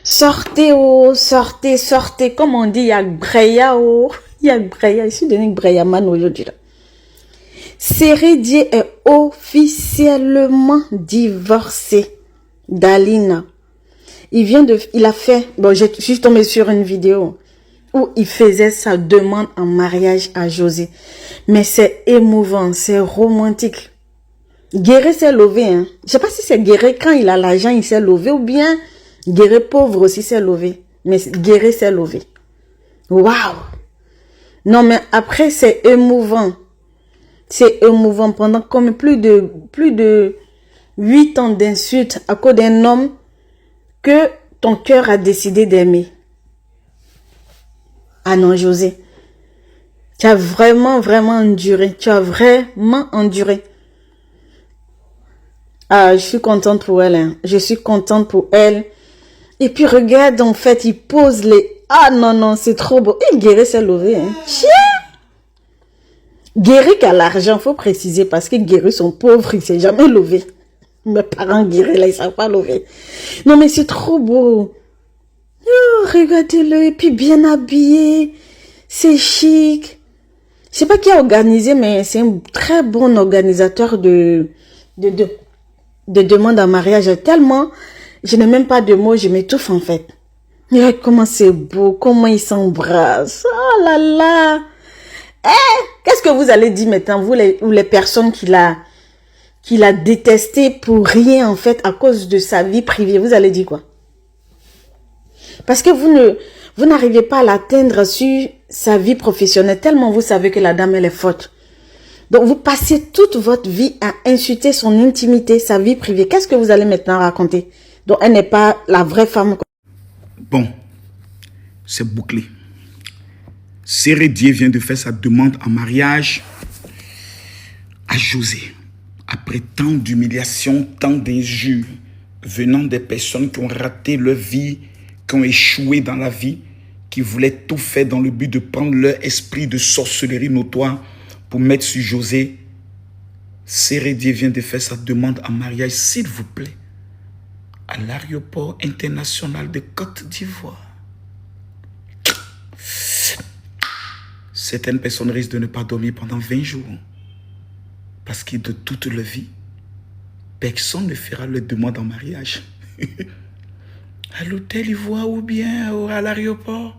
Sortez, oh, sortez, sortez. Comme on dit, il y a Breya, oh. Il y a Breya. Je suis devenue Breya man aujourd'hui. Sérédier est officiellement divorcé d'Alina. Il a fait, bon, je suis tombée sur une vidéo où il faisait sa demande en mariage à José. Mais c'est émouvant, c'est romantique. Guéré s'est levé, hein. Je sais pas si c'est Guéré, quand il a l'argent, il s'est levé, ou bien Guéré pauvre aussi s'est levé. Mais Guéré s'est levé. Waouh! Non, mais après, c'est émouvant. C'est émouvant pendant comme plus de 8 ans d'insultes à cause d'un homme que ton cœur a décidé d'aimer. Ah non, José. Tu as vraiment enduré. Tu as vraiment enduré. Ah, je suis contente pour elle. Hein. Je suis contente pour elle. Et puis regarde, en fait, il pose les... Ah non, c'est trop beau. Et Guéry s'est levé. Hein. Guéry qui a l'argent, faut préciser, parce que Guéry sont pauvres, il s'est jamais levé. Mes parents Guéry, là, ils savent pas lever. Non, mais c'est trop beau. Oh, regardez-le, et puis bien habillé. C'est chic. Je sais pas qui a organisé, mais c'est un très bon organisateur de demandes en mariage. Tellement, je n'ai même pas de mots, je m'étouffe en fait. Regarde comment c'est beau, comment ils s'embrassent. Oh là là. Qu'est-ce que vous allez dire maintenant, vous les personnes qu'il a détesté pour rien en fait, à cause de sa vie privée, vous allez dire quoi? Parce que vous n'arrivez pas à l'atteindre sur sa vie professionnelle, tellement vous savez que la dame elle est forte. Donc vous passez toute votre vie à insulter son intimité, sa vie privée. Qu'est-ce que vous allez maintenant raconter? Donc elle n'est pas la vraie femme. Bon, c'est bouclé. Sérédier vient de faire sa demande en mariage à José. Après tant d'humiliations, tant d'injures venant des personnes qui ont raté leur vie, qui ont échoué dans la vie, qui voulaient tout faire dans le but de prendre leur esprit de sorcellerie notoire pour mettre sur José. Sérédier vient de faire sa demande en mariage, s'il vous plaît, à l'aéroport international de Côte d'Ivoire. Certaines personnes risquent de ne pas dormir pendant 20 jours. Parce que de toute leur vie, personne ne fera leur demande en mariage. À l'hôtel Ivoire ou bien à l'aéroport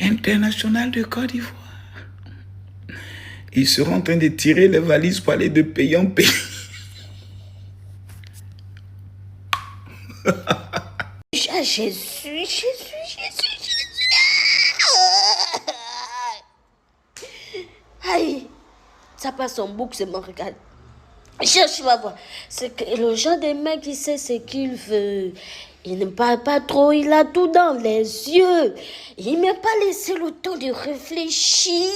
international de Côte d'Ivoire. Ils seront en train de tirer les valises pour aller de pays en pays. Jésus. Aïe, ça passe en boucle, c'est mon regard. Cherche ma voix. C'est que le genre de mec, il sait ce qu'il veut. Il ne parle pas trop, il a tout dans les yeux. Il ne m'a pas laissé le temps de réfléchir.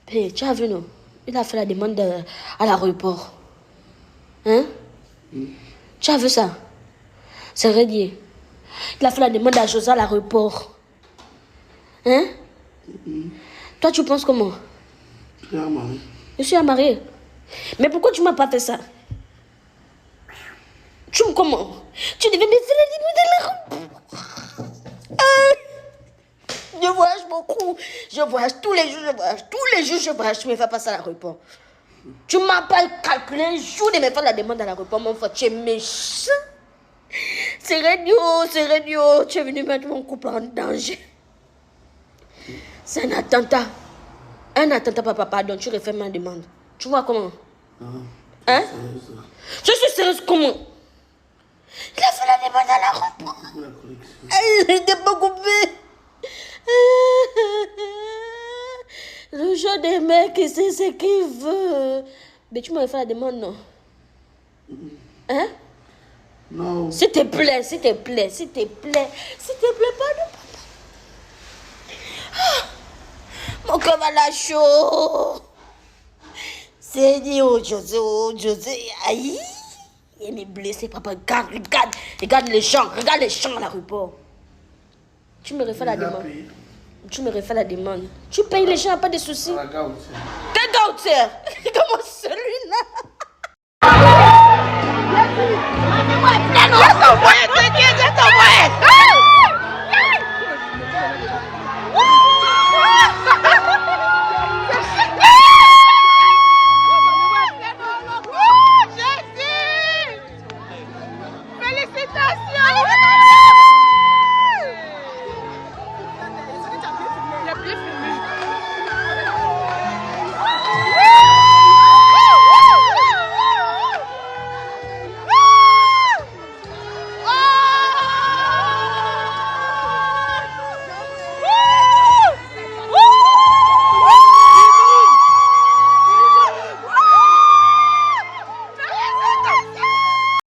Hey, tu as vu, non? Il a fait la demande à l'aéroport. Hein? Tu as vu ça? C'est Rédier. Il a fait la demande à José à l'aéroport. Hein? Toi, tu penses comment? Je suis mariée. Mais pourquoi tu m'as pas fait ça? Comment? Tu devais me faire la demande à l'aéroport. Je voyage beaucoup. Je voyage tous les jours, je voyage. Tu me fais passer à l'aéroport. Tu m'as pas calculé un jour de me faire la demande à l'aéroport, mon frère. Tu es méchant. C'est radio. Tu es venu mettre mon couple en danger. C'est un attentat. Un attentat, papa, donc tu refais ma demande. Tu vois comment? Hein? Je suis sérieuse comment? Il a fait la demande à l'aéroport. Il était pas coupé. Le genre de mec, il sait ce qu'il veut. Mais tu m'as fait la demande, non? Hein? Non. S'il te plaît, pas de papa. Mon cœur va la chaud. C'est dit, oh José, aïe. Il est blessé, papa. Regarde les gens à l'aéroport. Tu me refais la demande. Tu payes les gens, pas de soucis. Quel gautier? Comment celui-là?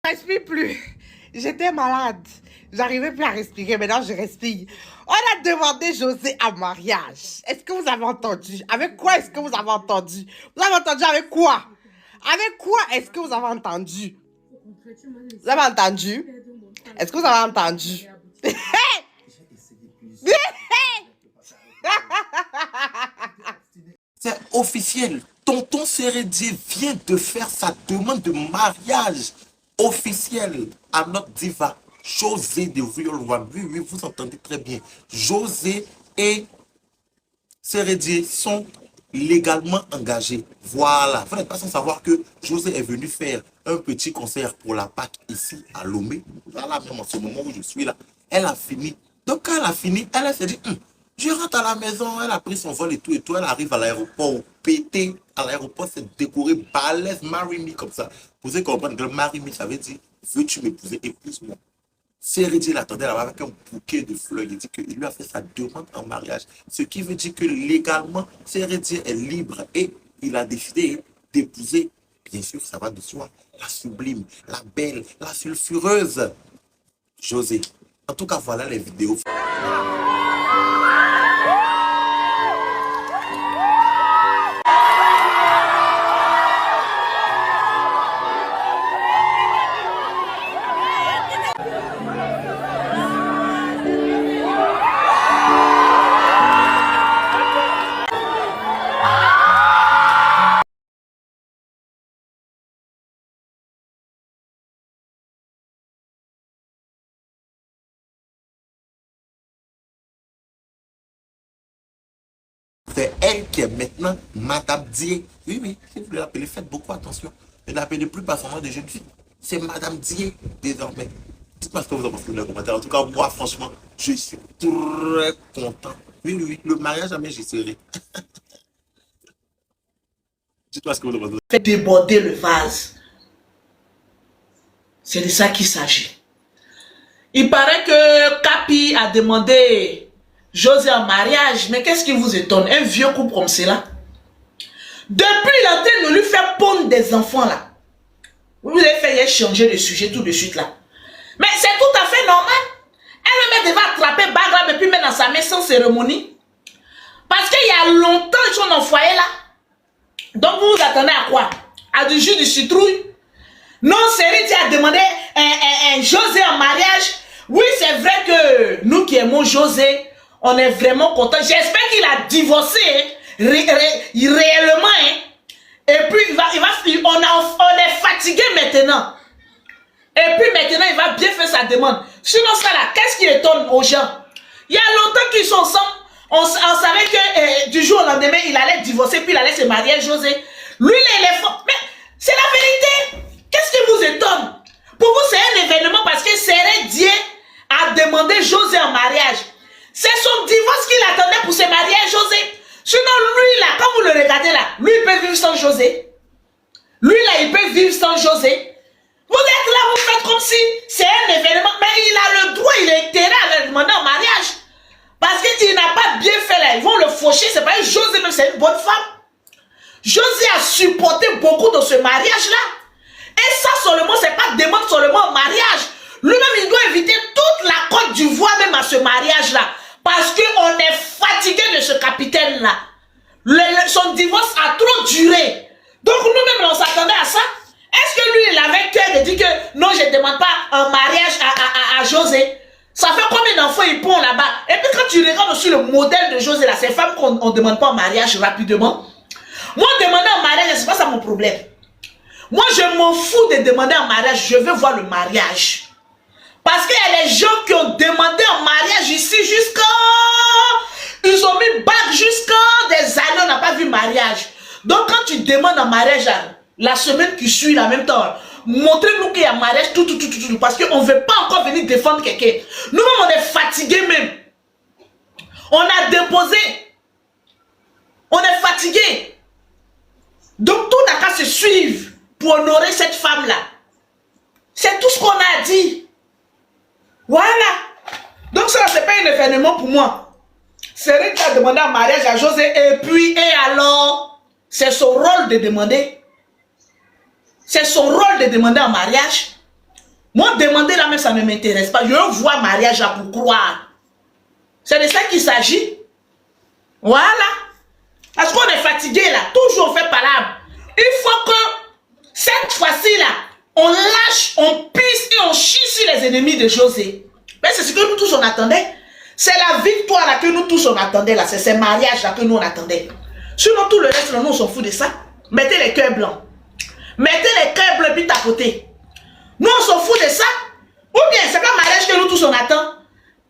Respire plus. J'étais malade. J'arrivais plus à respirer. Maintenant, je respire. On a demandé José en mariage. Est-ce que vous avez entendu? Avec quoi est-ce que vous avez entendu? Vous avez entendu avec quoi? Avec quoi est-ce que vous avez entendu? Vous avez entendu? Est-ce que vous avez entendu? C'est officiel. Tonton Sérédier vient de faire sa demande de mariage officielle à notre diva José de Real One. Oui, oui, vous entendez très bien. José et Sérédier sont légalement engagés. Voilà. Vous n'êtes pas sans savoir que José est venu faire un petit concert pour la Pâque ici à Lomé. Voilà, même en ce moment où je suis là. Elle a fini. Donc quand elle a fini, elle s'est dit, je rentre à la maison, elle a pris son vol et tout, elle arrive à l'aéroport, pété, à l'aéroport, c'est décoré, balèze, marry me, comme ça. Vous devez comprendre que marry me, ça veut dire, veux-tu m'épouser, épouse-moi. Sérédier l'attendait là-bas avec un bouquet de fleurs, il dit qu'il lui a fait sa demande en mariage, ce qui veut dire que légalement, Sérédier est libre et il a décidé d'épouser, bien sûr, ça va de soi, la sublime, la belle, la sulfureuse, José. En tout cas, voilà les vidéos. C'est elle qui est maintenant Madame Dié. Oui, oui, si vous l'appelez, faites beaucoup attention. Ne l'appelez plus par son nom de jeune fille. C'est Madame Dié désormais. Dites-moi ce que vous en pensez dans les commentaires. En tout cas, moi, franchement, je suis très content. Oui, oui, oui, le mariage, jamais j'y serai. Dites-moi ce que vous en pensez. Fait déborder le vase. C'est de ça qu'il s'agit. Il paraît que Capi a demandé José en mariage, mais qu'est-ce qui vous étonne? Un vieux couple comme cela. Depuis, il est en train de lui faire pondre des enfants là. Vous avez fait changer de sujet tout de suite là. Mais c'est tout à fait normal. Elle devait attraper Bagram et puis mettre dans sa main sans cérémonie. Parce qu'il y a longtemps ils sont dans le foyer là. Donc vous vous attendez à quoi? À du jus de citrouille? Non, Sérédier a demandé un José en mariage. Oui, c'est vrai que nous qui aimons José, on est vraiment contents. J'espère qu'il a divorcé réellement. Hein. Et puis, on est fatigué maintenant. Et puis maintenant, il va bien faire sa demande. Sinon, ça là, qu'est-ce qui étonne aux gens? Il y a longtemps qu'ils sont ensemble. On savait que du jour au lendemain, il allait divorcer, puis il allait se marier à José. Lui, il est fort. Mais c'est la vérité. Qu'est-ce qui vous étonne? Pour vous, c'est un événement parce que Sérédier a demandé José en mariage. C'est son divorce qu'il attendait pour se marier à José. Sinon, lui, là, quand vous le regardez là, lui, il peut vivre sans José. Lui, là, il peut vivre sans José. Vous êtes là, vous faites comme si c'est un événement. Mais il a le droit, il a intérêt à le demander en mariage. Parce qu'il n'a pas bien fait là. Ils vont le faucher. C'est pas José, même c'est une bonne femme. José a supporté beaucoup dans ce mariage-là. Et ça seulement, c'est pas demande seulement en mariage. Lui-même, il doit éviter toute la Côte d'Ivoire même à ce mariage-là. Parce qu'on est fatigué de ce capitaine-là. Son divorce a trop duré. Donc nous-mêmes, on s'attendait à ça. Est-ce que lui, il avait cœur de dire que non, je ne demande pas un mariage à José? Ça fait combien d'enfants ils pondent là-bas? Et puis quand tu regardes aussi le modèle de José, là, ces femmes qu'on ne demande pas en mariage rapidement. Moi, demander en mariage, c'est pas ça mon problème. Moi, je m'en fous de demander en mariage. Je veux voir le mariage. Parce qu'il y a des gens qui ont demandé en mariage ici jusqu'à... Ils ont mis bague jusqu'à des années, on n'a pas vu mariage. Donc quand tu demandes en mariage, la semaine qui suit, en même temps, montrez-nous qu'il y a mariage, tout, parce qu'on ne veut pas encore venir défendre quelqu'un. Nous-mêmes, on est fatigués même. On a déposé. On est fatigué. Donc tout n'a qu'à se suivre pour honorer cette femme-là. C'est tout ce qu'on a dit. Voilà. Donc ça, c'est pas un événement pour moi. Serine a demandé un mariage à José et puis, et alors, c'est son rôle de demander. C'est son rôle de demander un mariage. Moi, demander là même, ça ne m'intéresse pas. Je veux voir mariage là pour croire. C'est de ça qu'il s'agit. Voilà. Parce qu'on est fatigué là. Toujours on fait palabre. Il faut que cette fois-ci là, on lâche, on pisse et on chie sur les ennemis de José. Mais c'est ce que nous tous on attendait. C'est la victoire là que nous tous on attendait là. C'est ces mariages là que nous on attendait. Sinon tout le reste là, nous on s'en fout de ça. Mettez les cœurs blancs. Mettez les cœurs bleus puis tapotez. Nous on s'en fout de ça. Ou bien c'est pas mariage que nous tous on attend.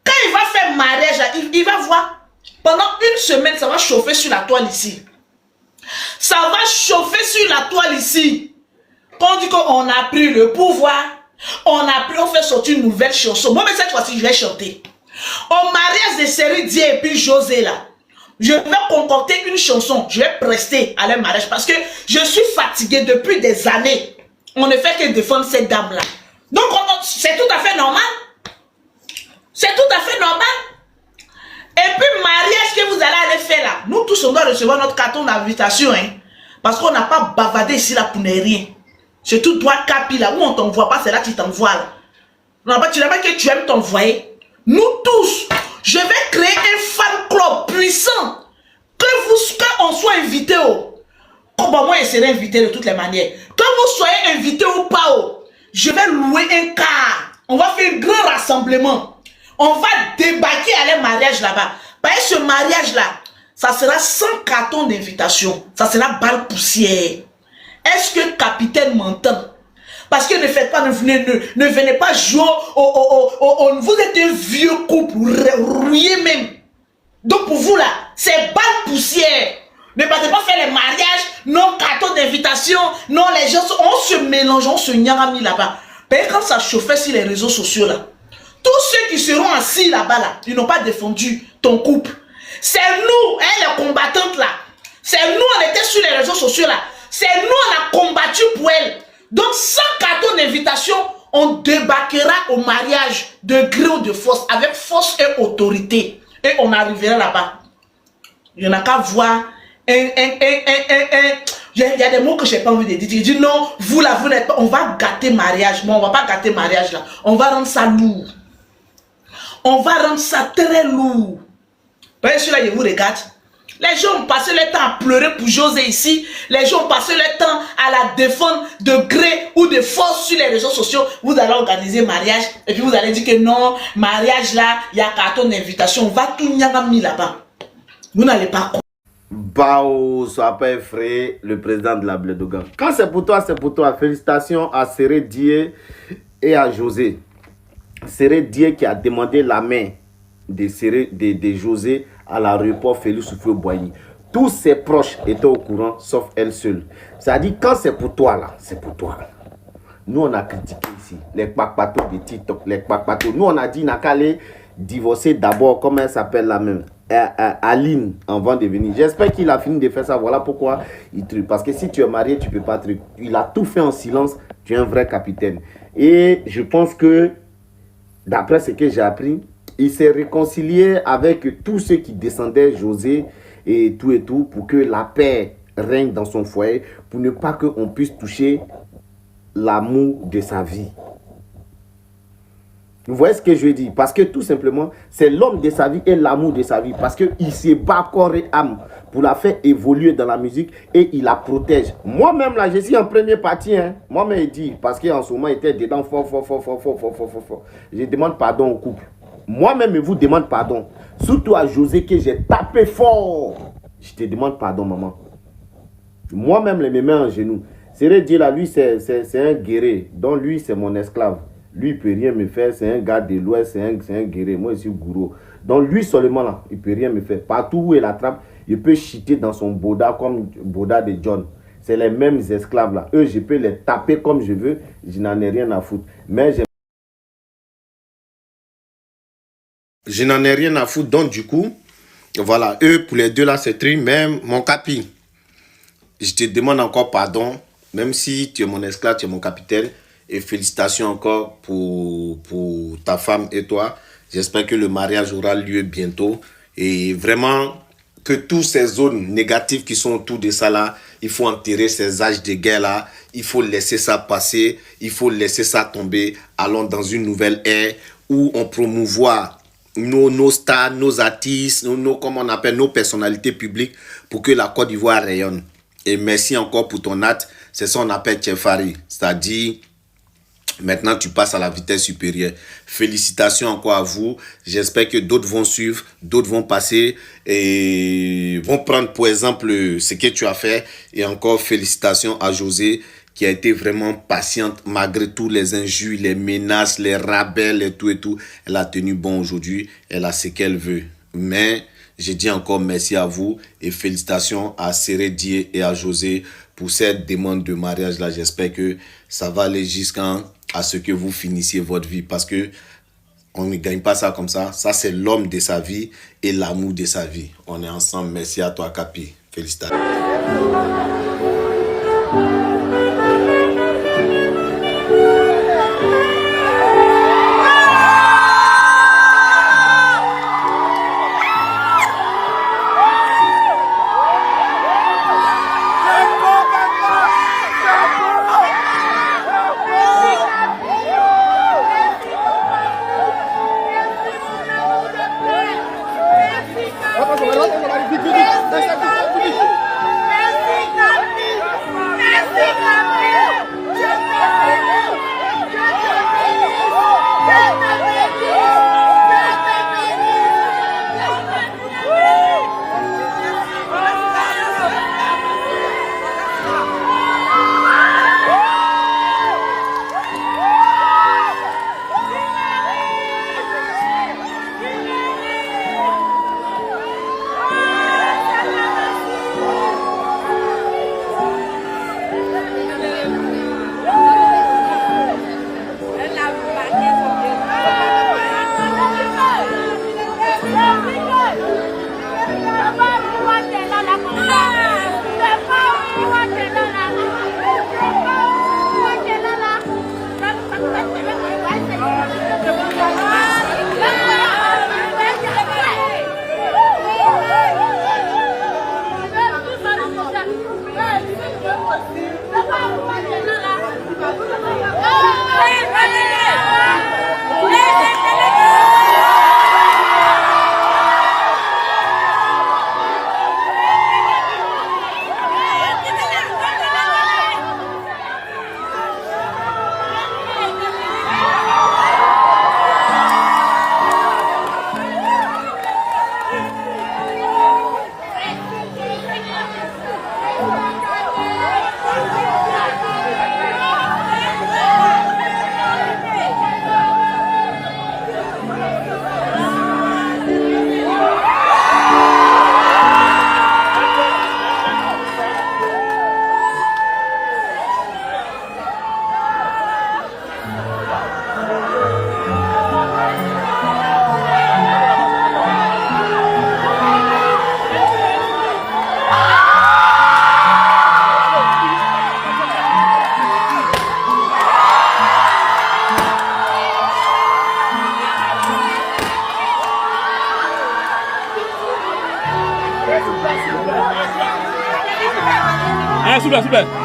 Quand il va faire mariage là, il va voir. Pendant une semaine, ça va chauffer sur la toile ici. Ça va chauffer sur la toile ici. Quand on dit qu'on a pris le pouvoir, on fait sortir une nouvelle chanson. Moi, mais cette fois-ci, je vais chanter. Au mariage de Série Dieu et puis José là, je vais concocter une chanson. Je vais prester à leur mariage parce que je suis fatigué depuis des années. On ne fait que défendre cette dame-là. Donc, c'est tout à fait normal. C'est tout à fait normal. Et puis, mariage que vous allez aller faire là, nous tous, on doit recevoir notre carton d'invitation. Hein, parce qu'on n'a pas bavardé ici là pour ne rien. C'est tout toi, Capi là, où on t'envoie pas, c'est là que tu t'envoies là. Non, tu n'as pas que tu aimes t'envoyer. Nous tous, je vais créer un fan club puissant. Quand on soit invité au. Oh, bah, moi, je serai invité de toutes les manières. Quand vous soyez invité ou pas, je vais louer un car. On va faire un grand rassemblement. On va débarquer à leur mariage là-bas. Parce que ce mariage-là, ça sera 100 cartons d'invitation. Ça sera balle poussière. Est-ce que capitaine m'entend? Parce que ne faites pas, ne venez pas jouer vous êtes un vieux couple rouillé même. Donc pour vous là, c'est balle poussière. Ne partez pas faire les mariages, non cartons d'invitation, non les gens, on se mélange, on se nyarami là-bas. Mais quand ça chauffait sur les réseaux sociaux là, tous ceux qui seront assis là-bas, là, ils n'ont pas défendu ton couple. C'est nous, hein, les combattantes là. C'est nous, on était sur les réseaux sociaux là. C'est nous, on a combattu pour elle. Donc, sans carton d'invitation, on débarquera au mariage de gré ou de force, avec force et autorité. Et on arrivera là-bas. Il n'y en a qu'à voir il y a des mots que je n'ai pas envie de dire. Il dit non, vous là, vous n'êtes pas. On va gâter mariage. Mais on ne va pas gâter mariage là. On va rendre ça lourd. On va rendre ça très lourd. Voyez, celui-là, je vous regarde. Les gens ont passé le temps à pleurer pour José ici. Les gens ont passé le temps à la défendre de gré ou de force sur les réseaux sociaux. Vous allez organiser mariage. Et puis vous allez dire que non, mariage là, il y a carton d'invitation. On va tout nyagami là-bas. Vous n'allez pas croire. Bao, sois pas effrayé, le président de la Bledogan. Quand c'est pour toi, c'est pour toi. Félicitations à Séré Dié et à José. Séré Dié qui a demandé la main de José à l'aéroport Félix Houphouët-Boigny. Tous ses proches étaient au courant, sauf elle seule. C'est-à-dire, quand c'est pour toi, là, c'est pour toi. Nous, on a critiqué ici les kpakpatos de TikTok, les kpakpatos. Nous, on a dit, n'a qu'à aller divorcer d'abord, comment elle s'appelle la même Aline, avant de venir. J'espère qu'il a fini de faire ça. Voilà pourquoi il truc. Parce que si tu es marié, tu ne peux pas truc. Il a tout fait en silence. Tu es un vrai capitaine. Et je pense que, d'après ce que j'ai appris, il s'est réconcilié avec tous ceux qui descendaient, José et tout, pour que la paix règne dans son foyer, pour ne pas qu'on puisse toucher l'amour de sa vie. Vous voyez ce que je dis? Parce que tout simplement, c'est l'homme de sa vie et l'amour de sa vie. Parce qu'il se bat corps et âme pour la faire évoluer dans la musique et il la protège. Moi-même, là, je suis en première partie. Hein. Moi-même, il dit, parce qu'en ce moment, il était dedans fort. Je demande pardon au couple. Moi-même, je vous demande pardon. Surtout à José que j'ai tapé fort. Je te demande pardon, maman. Moi-même, je me mets en genoux. C'est vrai, dire là, lui, c'est un guerrier. Donc, lui, c'est mon esclave. Lui, il ne peut rien me faire. C'est un gars de l'Ouest, c'est un guerrier. Moi, je suis gourou. Donc, lui seulement, là, il ne peut rien me faire. Partout où il attrape, il peut chiter dans son boda comme boda de John. C'est les mêmes esclaves là. Eux, je peux les taper comme je veux. Je n'en ai rien à foutre. Mais je n'en ai rien à foutre. Donc, du coup, voilà. Eux, pour les deux là, c'est très. Même mon capi. Je te demande encore pardon. Même si tu es mon esclave, tu es mon capitaine. Et félicitations encore pour ta femme et toi. J'espère que le mariage aura lieu bientôt. Et vraiment, que toutes ces zones négatives qui sont autour de ça là, il faut enterrer ces âges de guerre là. Il faut laisser ça passer. Il faut laisser ça tomber. Allons dans une nouvelle ère où on promouvoit nos stars, nos artistes, comment on appelle, nos personnalités publiques pour que la Côte d'Ivoire rayonne. Et merci encore pour ton acte. C'est ça qu'on appelle Tchefari. C'est-à-dire, maintenant, tu passes à la vitesse supérieure. Félicitations encore à vous. J'espère que d'autres vont suivre, d'autres vont passer et vont prendre pour exemple ce que tu as fait. Et encore félicitations à José qui a été vraiment patiente malgré tous les injures, les menaces, les rabais, et tout. Elle a tenu bon aujourd'hui. Elle a ce qu'elle veut. Mais je dis encore merci à vous et félicitations à Sérédier et à José pour cette demande de mariage là. J'espère que ça va aller jusqu'à ce que vous finissiez votre vie parce que on ne gagne pas ça comme ça. Ça, c'est l'homme de sa vie et l'amour de sa vie. On est ensemble. Merci à toi, Capi. Félicitations. S'il vous plaît.